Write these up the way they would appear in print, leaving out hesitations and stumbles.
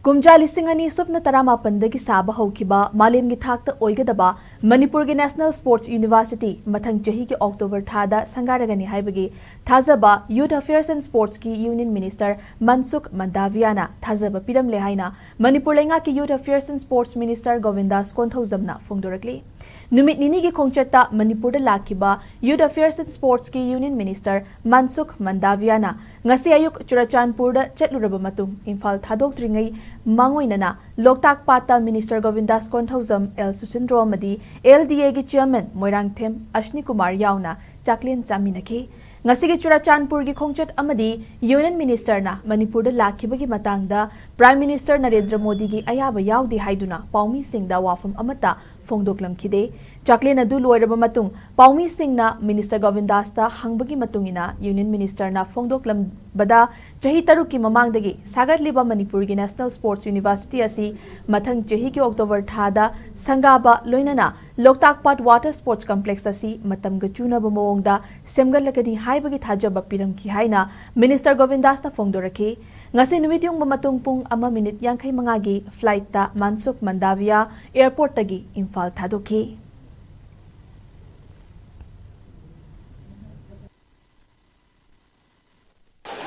कुमजा लिसिंग अनि सुपना तरामापनदगी साबा हौखिबा मालेमगी थाक्ता ओइगदबा मणिपुरगी नेशनल स्पोर्ट्स यूनिवर्सिटी मथंग चही के अक्टोबर थादा संगारगनी हाइबगी थाजबा यूथ अफेयर्स एंड स्पोर्ट्स की यूनियन मिनिस्टर मनसुख मंदावियाना थाजबा पिरमले हाइना मणिपुर लेंगा की youth affairs and sports minister Govindas कोंथौजमना फोंदोरकली नुमित निनी की खोंगचता मणिपुर लाखिबा यूथ अफेयर्स एंड स्पोर्ट्स की यूनियन मिनिस्टर मनसुख मंदावियाना ngasi ayuk Churachandpur da chetluraba matung Imphal thadokdringei mangoinana Loktak Pata Minister Govindas Konthauzam L Susindro amadi LDA gi chairman Moirangthem Ashni Kumar yauna chaklin chaminaki ngasi gi Churachandpur gi khongchat amadi Union Minister na Manipur da lakhibagi matangda Prime Minister Narendra Modi gi ayaba yaudi haiduna Paumi Singh da wafam amata फोंदोकलमखिदे चाकलेन अदु लोइरबा मतुंग पाउमी सिंहना minister Govindas ता हंगबगी मतुंगिना union minister ना फोंदोकलमबदा चही तरुक की ममांगदगी सागरलिबा मणिपुर की national sports university असी मथंग चही की October थादा संगाबा लोइनना Loktak पाट वाटर स्पोर्ट्स कॉम्प्लेक्स असी मतमग चुनब मोंगदा सेमगलकनी हाइबगी थाजब पिरमखि हाइना मिनिस्टर गोविंदास ना फोंदोरखि ngasi numityong mamatong pung 1:55 gi flight ta Mansukh Mandavia airport tagi Imphal thadokhi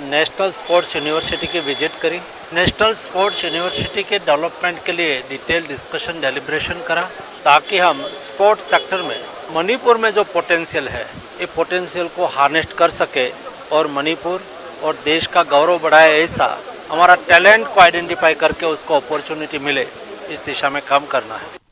national sports university की विजिट करी। नेशनल स्पोर्ट्स यूनिवर्सिटी के डेवलपमेंट के लिए डिटेल डिस्कशन डेलिब्रेशन करा ताकि हम स्पोर्ट्स सेक्टर में मणिपुर में जो पोटेंशियल है ये पोटेंशियल को हार्नेस्ट कर सके और मणिपुर और देश का गौरव बढ़ाए, ऐसा हमारा टैलेंट को आइडेंटिफाई करके उसको अपॉर्चुनिटी मिले, इस दिशा में काम करना है।